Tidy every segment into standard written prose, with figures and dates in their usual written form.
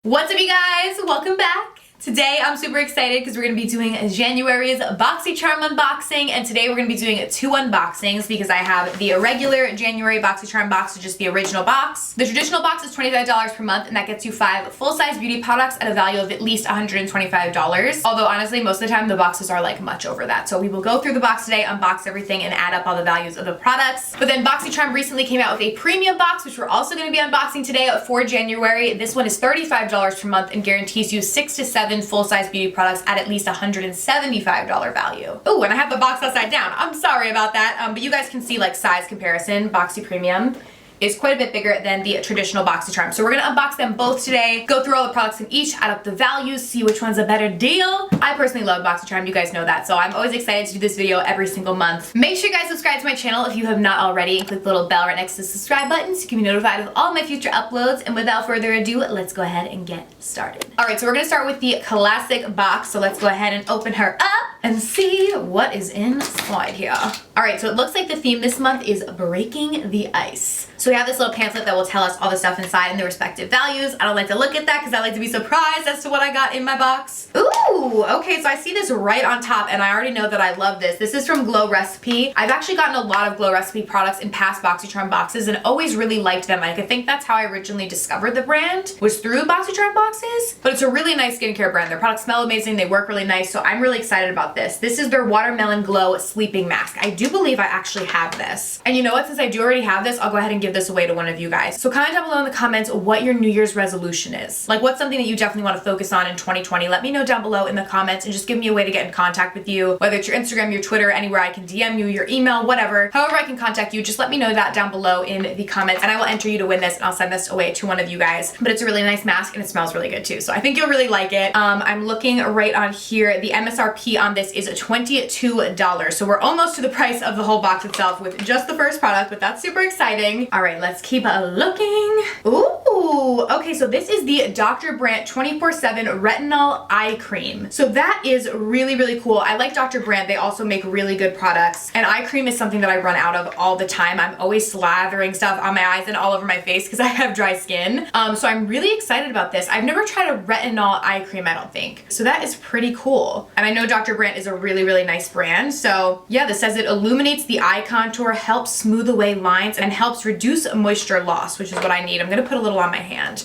What's up, you guys? Welcome back. Today I'm super excited because we're going to be doing January's Boxycharm unboxing, and today we're going to be doing two unboxings because I have the regular January Boxycharm box, which is the original box. The traditional box is $25 per month, and that gets you 5 full-size beauty products at a value of at least $125. Although honestly, most of the time the boxes are like much over that. So we will go through the box today, unbox everything, and add up all the values of the products. But then Boxycharm recently came out with a premium box, which we're also going to be unboxing today for January. This one is $35 per month and guarantees you 6 to 7 full-size beauty products at least $175 value. Oh, and I have the box upside down. I'm sorry about that, but you guys can see like size comparison. Boxy Premium is quite a bit bigger than the traditional Boxycharm. So we're gonna unbox them both today, go through all the products in each, add up the values, see which one's a better deal. I personally love Boxycharm, you guys know that, so I'm always excited to do this video every single month. Make sure you guys subscribe to my channel if you have not already, and click the little bell right next to the subscribe button so you can be notified of all my future uploads. And without further ado, let's go ahead and get started. All right, so we're gonna start with the classic box, so let's go ahead and open her up and see what is inside here. All right, so it looks like the theme this month is breaking the ice. So we have this little pamphlet that will tell us all the stuff inside and the respective values. I don't like to look at that because I like to be surprised as to what I got in my box. Ooh, okay, so I see this right on top and I already know that I love this. This is from Glow Recipe. I've actually gotten a lot of Glow Recipe products in past Boxycharm boxes and always really liked them. I think that's how I originally discovered the brand, was through Boxycharm boxes. But it's a really nice skincare brand. Their products smell amazing, they work really nice, so I'm really excited about this. This is their Watermelon Glow Sleeping Mask. I do believe I actually have this. And you know what, since I do already have this, I'll go ahead and give this away to one of you guys. So comment down below in the comments what your New Year's resolution is. Like, what's something that you definitely want to focus on in 2020? Let me know down below in the comments and just give me a way to get in contact with you, whether it's your Instagram, your Twitter, anywhere I can DM you, your email, whatever. However I can contact you, just let me know that down below in the comments and I will enter you to win this and I'll send this away to one of you guys. But it's a really nice mask and it smells really good too. So I think you'll really like it. I'm looking right on here. The MSRP on this is $22. So we're almost to the price of the whole box itself with just the first product, but that's super exciting. All right, let's keep looking. Ooh, okay, so this is the Dr. Brandt 24/7 Retinol Eye Cream. So that is really, really cool. I like Dr. Brandt. They also make really good products. And eye cream is something that I run out of all the time. I'm always slathering stuff on my eyes and all over my face because I have dry skin. So I'm really excited about this. I've never tried a retinol eye cream, I don't think. So that is pretty cool. And I know Dr. Brandt is a really, really nice brand. So yeah, this says it illuminates the eye contour, helps smooth away lines, and helps reduce moisture loss, which is what I need. I'm gonna put a little on my hand.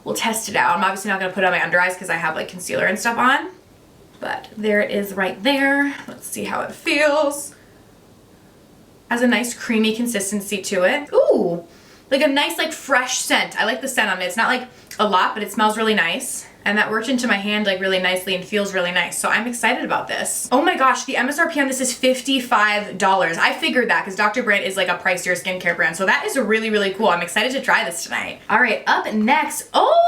We'll test it out. I'm obviously not gonna put it on my under eyes because I have like concealer and stuff on. But there it is right there. Let's see how it feels. Has a nice creamy consistency to it. Ooh, like a nice like fresh scent. I like the scent on it. It's not like a lot, but it smells really nice. And that worked into my hand like really nicely and feels really nice. So I'm excited about this. Oh my gosh, the MSRP on this is $55. I figured that because Dr. Brandt is like a pricier skincare brand. So that is really, really cool. I'm excited to try this tonight. All right, up next. Oh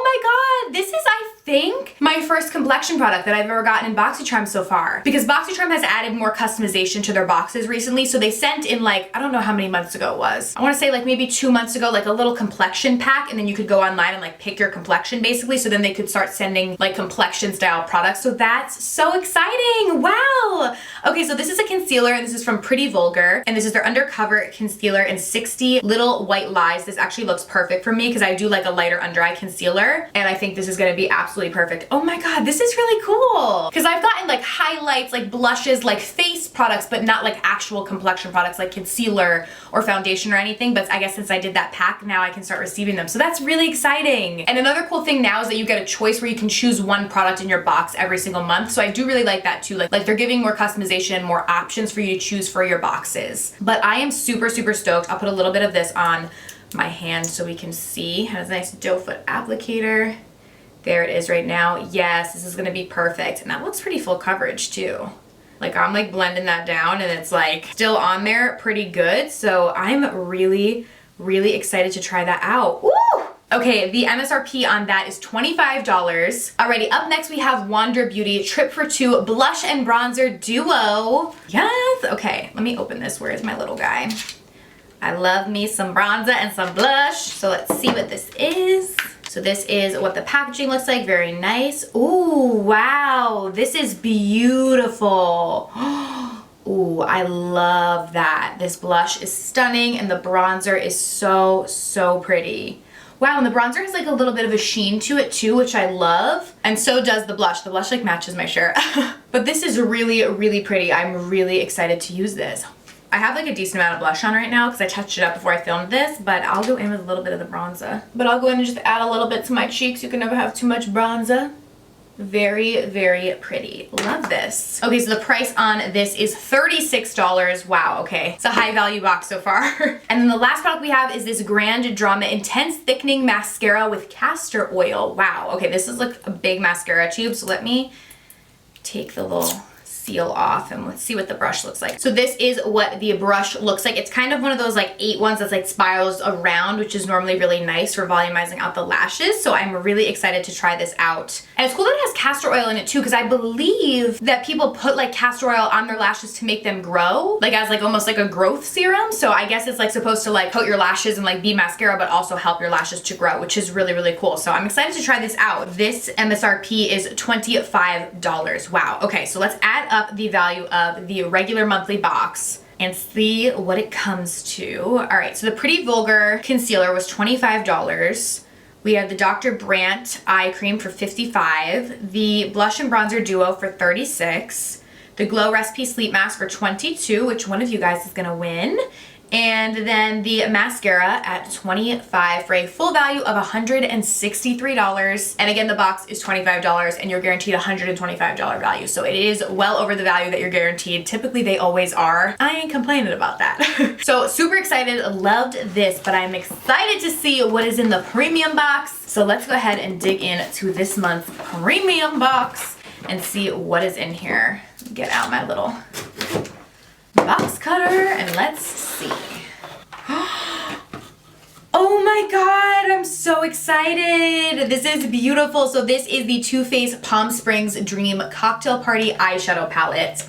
my God. This is, I think, my first complexion product that I've ever gotten in Boxycharm so far. Because Boxycharm has added more customization to their boxes recently. So they sent in like, I don't know how many months ago it was. I want to say like maybe 2 months ago, like a little complexion pack. And then you could go online and like pick your complexion basically. So then they could start sending like complexion style products. So that's so exciting. Wow. Okay, so this is a concealer and this is from Pretty Vulgar. And this is their undercover concealer in 60 Little White Lies. This actually looks perfect for me because I do like a lighter under eye concealer. And I think this is going to be absolutely perfect. Oh my God, this is really cool. Because I've gotten like highlights, like blushes, like face products, but not like actual complexion products like concealer or foundation or anything. But I guess since I did that pack, now I can start receiving them. So that's really exciting. And another cool thing now is that you get a choice where you can choose one product in your box every single month. So I do really like that too. Like they're giving more customization, more options for you to choose for your boxes. But I am super, super stoked. I'll put a little bit of this on my hand so we can see. It has a nice doe foot applicator. There it is right now. Yes, this is gonna be perfect. And that looks pretty full coverage too. Like I'm like blending that down and it's like still on there pretty good. So I'm really, really excited to try that out. Woo! Okay, the MSRP on that is $25. Alrighty, up next we have Wander Beauty Trip for Two Blush and Bronzer Duo. Yes, okay, let me open this. Where is my little guy? I love me some bronzer and some blush. So let's see what this is. So this is what the packaging looks like, very nice. Ooh, wow, this is beautiful. Ooh, I love that. This blush is stunning and the bronzer is so, so pretty. Wow, and the bronzer has like a little bit of a sheen to it too, which I love. And so does the blush. The blush like matches my shirt. But this is really, really pretty. I'm really excited to use this. I have like a decent amount of blush on right now because I touched it up before I filmed this, but I'll go in with a little bit of the bronzer. But I'll go in and just add a little bit to my cheeks. You can never have too much bronzer. Very, very pretty. Love this. Okay, so the price on this is $36. Wow, okay. It's a high value box so far. And then the last product we have is this Grand Drama Intense Thickening Mascara with Castor Oil. Wow, okay, this is like a big mascara tube, so let me take the little seal off and let's see what the brush looks like. So this is what the brush looks like. It's kind of one of those like 8 ones that's like spirals around, which is normally really nice for volumizing out the lashes. So I'm really excited to try this out. And it's cool that it has castor oil in it too, because I believe that people put like castor oil on their lashes to make them grow, like as like almost like a growth serum. So I guess it's like supposed to like coat your lashes and like be mascara, but also help your lashes to grow, which is really, really cool. So I'm excited to try this out. This MSRP is $25. Wow. Okay, so let's add up the value of the regular monthly box and see what it comes to. All right, so the Pretty Vulgar concealer was $25. We have the Dr. Brandt eye cream for $55. The blush and bronzer duo for $36. The Glow Recipe sleep mask for $22, which one of you guys is gonna win. And then the mascara at $25 for a full value of $163. And again, the box is $25 and you're guaranteed $125 value. So it is well over the value that you're guaranteed. Typically they always are. I ain't complaining about that. So super excited, loved this, but I'm excited to see what is in the premium box. So let's go ahead and dig into this month's premium box and see what is in here. Get out my little box cutter and let's see. Oh my god, I'm so excited. This is beautiful. So this is the Too Faced Palm Springs Dream Cocktail Party eyeshadow palette.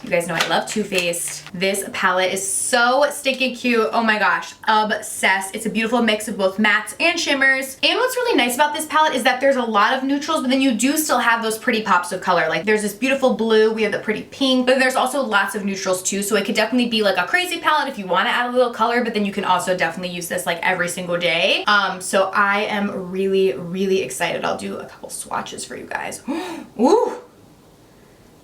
You guys know I love Too Faced. This palette is so stinking cute. Oh my gosh, obsessed. It's a beautiful mix of both mattes and shimmers. And what's really nice about this palette is that there's a lot of neutrals, but then you do still have those pretty pops of color. Like there's this beautiful blue, we have the pretty pink, but there's also lots of neutrals too. So it could definitely be like a crazy palette if you want to add a little color, but then you can also definitely use this like every single day. So I am really, really excited. I'll do a couple swatches for you guys. Ooh.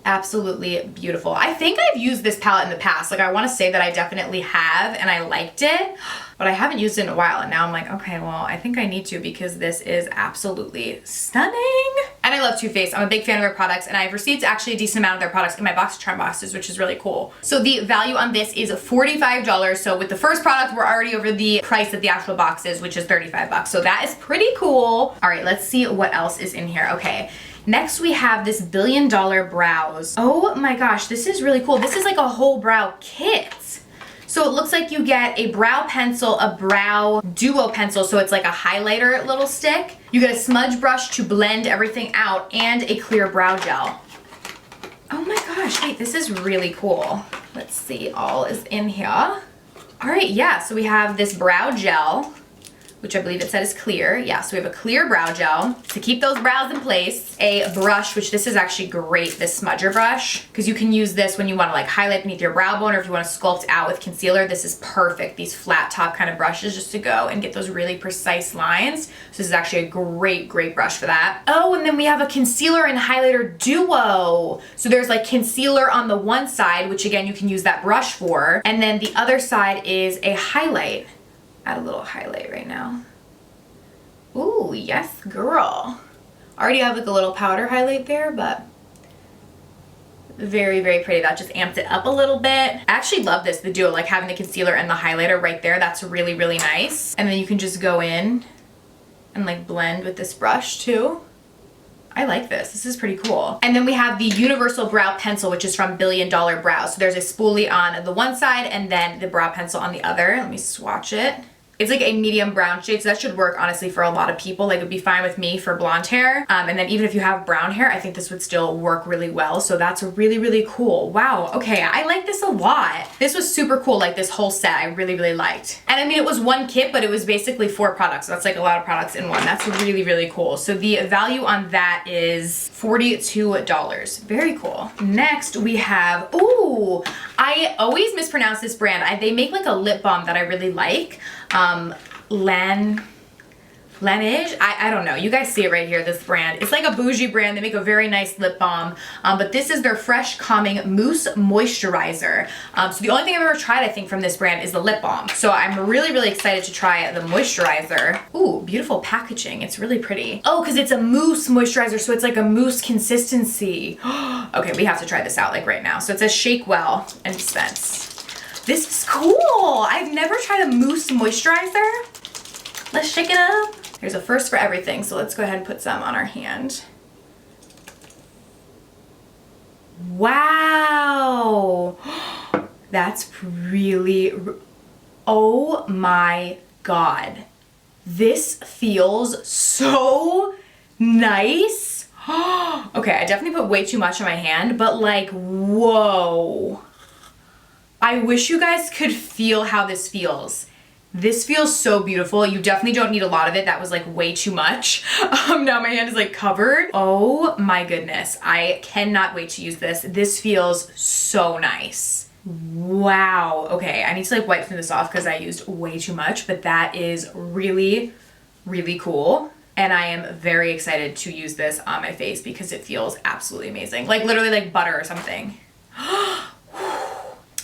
Absolutely beautiful. I think I've used this palette in the past. Like I want to say that I definitely have and I liked it, but I haven't used it in a while and now I'm like, okay, well, I think I need to because this is absolutely stunning. And I love Too Faced. I'm a big fan of their products and I've received actually a decent amount of their products in my Boxycharm boxes, which is really cool. So the value on this is $45. So with the first product, we're already over the price of the actual boxes, which is $35. So that is pretty cool. All right, let's see what else is in here. Okay. Next we have this $1 Billion Brows. Oh my gosh, this is really cool. This is like a whole brow kit. So it looks like you get a brow pencil, a brow duo pencil, so it's like a highlighter little stick. You get a smudge brush to blend everything out and a clear brow gel. Oh my gosh, wait, this is really cool. Let's see, all is in here. All right, yeah, so we have this brow gel, which I believe it said is clear. Yeah, so we have a clear brow gel to keep those brows in place. A brush, which this is actually great, this smudger brush, because you can use this when you want to like highlight beneath your brow bone or if you want to sculpt out with concealer. This is perfect, these flat top kind of brushes just to go and get those really precise lines. So this is actually a great, great brush for that. Oh, and then we have a concealer and highlighter duo. So there's like concealer on the one side, which again, you can use that brush for. And then the other side is a highlight. Add a little highlight right now. Ooh, yes, girl. Already have like a little powder highlight there, but very, very pretty. That just amped it up a little bit. I actually love this, the duo, like having the concealer and the highlighter right there. That's really, really nice. And then you can just go in and like blend with this brush too. I like this. This is pretty cool. And then we have the Universal Brow Pencil, which is from $1 Billion Brows. So there's a spoolie on the one side and then the brow pencil on the other. Let me swatch it. It's like a medium brown shade, so that should work honestly for a lot of people. Like it would be fine with me for blonde hair. And then even if you have brown hair, I think this would still work really well. So that's really, really cool. Wow, okay, I like this a lot. This was super cool, like this whole set I really, really liked. And I mean, it was one kit, but it was basically 4 products. So that's like a lot of products in one. That's really, really cool. So the value on that is $42. Very cool. Next we have, ooh, I always mispronounce this brand. They make like a lip balm that I really like. Laneige? I don't know. You guys see it right here, this brand. It's like a bougie brand. They make a very nice lip balm. But this is their Fresh Calming Mousse Moisturizer. So the only thing I've ever tried, I think, from this brand is the lip balm. So I'm really, really excited to try the moisturizer. Ooh, beautiful packaging. It's really pretty. Oh, because it's a mousse moisturizer, so it's like a mousse consistency. Okay, we have to try this out like right now. So it says shake well and dispense. This is cool. I've never tried a mousse moisturizer. Let's shake it up. There's a first for everything, so let's go ahead and put some on our hand. Wow. That's really, oh my God. This feels so nice. Okay, I definitely put way too much on my hand, but like, whoa. I wish you guys could feel how this feels. This feels so beautiful. You definitely don't need a lot of it. That was like way too much. Now my hand is like covered. Oh my goodness. I cannot wait to use this. This feels so nice. Wow. Okay, I need to like wipe this off because I used way too much, but that is really, really cool. And I am very excited to use this on my face because it feels absolutely amazing. Like literally like butter or something.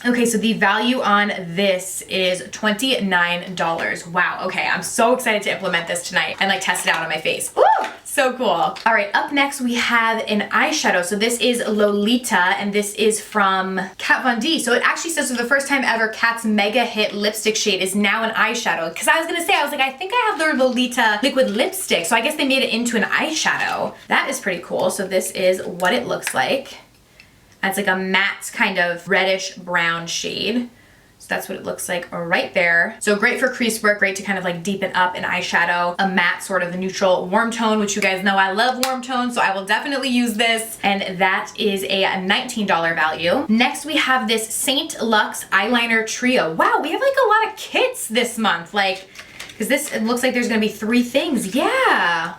Okay, so the value on this is $29. Wow, okay, I'm so excited to implement this tonight and like test it out on my face. Woo! So cool. All right, up next we have an eyeshadow. So this is Lolita and this is from Kat Von D. So it actually says for the first time ever, Kat's mega hit lipstick shade is now an eyeshadow. Cause I was gonna say, I was like, I think I have their Lolita liquid lipstick. So I guess they made it into an eyeshadow. That is pretty cool. So this is what it looks like. It's like a matte kind of reddish brown shade. So that's what it looks like right there. So great for crease work, great to kind of like deepen up an eyeshadow. A matte sort of a neutral warm tone, which you guys know I love warm tones, so I will definitely use this. And that is a $19 value. Next we have this Saint Luxe eyeliner trio. Wow, we have like a lot of kits this month. Like, because this, it looks like there's gonna be 3 things. Yeah.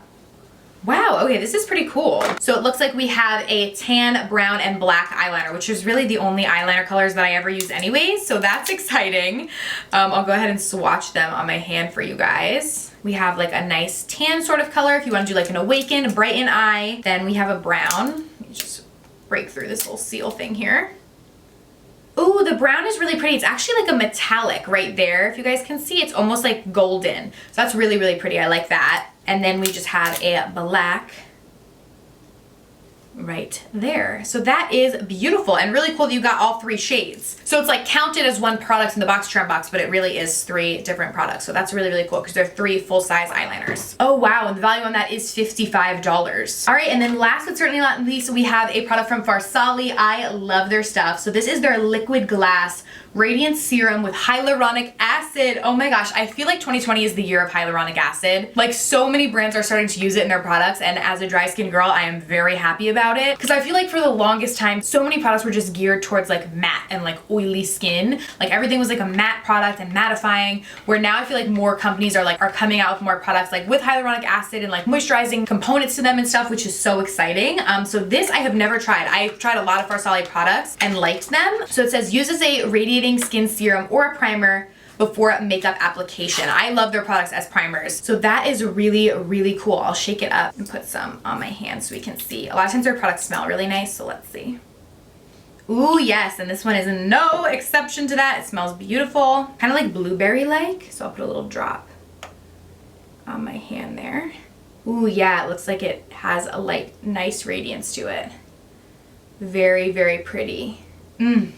Wow, okay, this is pretty cool. So it looks like we have a tan, brown, and black eyeliner, which is really the only eyeliner colors that I ever use anyways, so that's exciting. I'll go ahead and swatch them on my hand for you guys. We have like a nice tan sort of color if you want to do like an awaken, brighten eye. Then we have a brown. Let me just break through this little seal thing here. Ooh, the brown is really pretty. It's actually like a metallic right there. If you guys can see, it's almost like golden. So that's really, really pretty. I like that. And then we just have a black right there. So that is beautiful and really cool that you got all 3 shades. So it's like counted as one product in the Boxycharm box, but it really is 3 different products. So that's really, really cool because they're 3 full-size eyeliners. Oh wow, and the value on that is $55. All right, and then last but certainly not least, we have a product from Farsali. I love their stuff. So this is their Liquid Glass Radiant Serum with hyaluronic acid. Oh my gosh, I feel like 2020 is the year of hyaluronic acid. Like so many brands are starting to use it in their products, and as a dry skin girl, I am very happy about it because I feel like for the longest time, so many products were just geared towards like matte and like oily skin. Like everything was like a matte product and mattifying, where now I feel like more companies are coming out with more products like with hyaluronic acid and like moisturizing components to them and stuff, which is so exciting. So this I have never tried. I've tried a lot of Farsali products and liked them. So it says uses a radiating skin serum or a primer before makeup application. I love their products as primers. So that is really, really cool. I'll shake it up and put some on my hand so we can see. A lot of times their products smell really nice, so let's see. Ooh, yes, and this one is no exception to that. It smells beautiful. Kind of like blueberry-like, so I'll put a little drop on my hand there. Ooh, yeah, it looks like it has a light, nice radiance to it. Very, very pretty.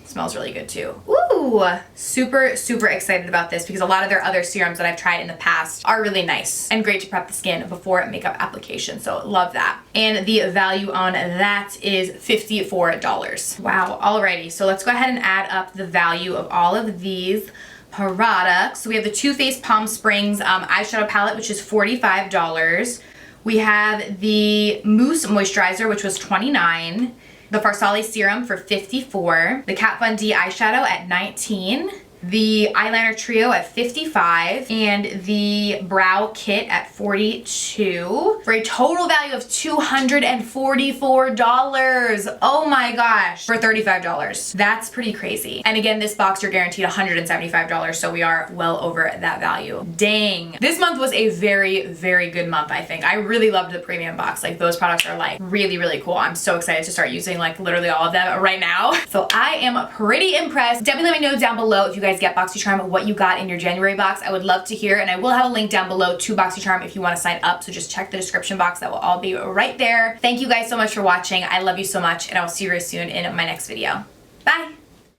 Smells really good too. Ooh, super, super excited about this because a lot of their other serums that I've tried in the past are really nice and great to prep the skin before makeup application. So love that. And the value on that is $54. Wow, alrighty. So let's go ahead and add up the value of all of these products. So we have the Too Faced Palm Springs eyeshadow palette, which is $45. We have the Mousse moisturizer, which was $29. The Farsali serum for $54. The Kat Von D eyeshadow at $19. the eyeliner trio at $55, and the brow kit at $42, for a total value of $244. Oh my gosh, for $35. That's pretty crazy. And again, this box you're guaranteed $175, so we are well over that value. Dang. This month was a very, very good month, I think. I really loved the premium box. Like, those products are like really, really cool. I'm so excited to start using like literally all of them right now. So I am pretty impressed. Definitely let me know down below if you guys get Boxycharm, what you got in your January box. I would love to hear, and I will have a link down below to Boxycharm if you want to sign up. So just check the description box. That will all be right there. Thank you guys so much for watching. I love you so much, and I will see you very soon in my next video. Bye.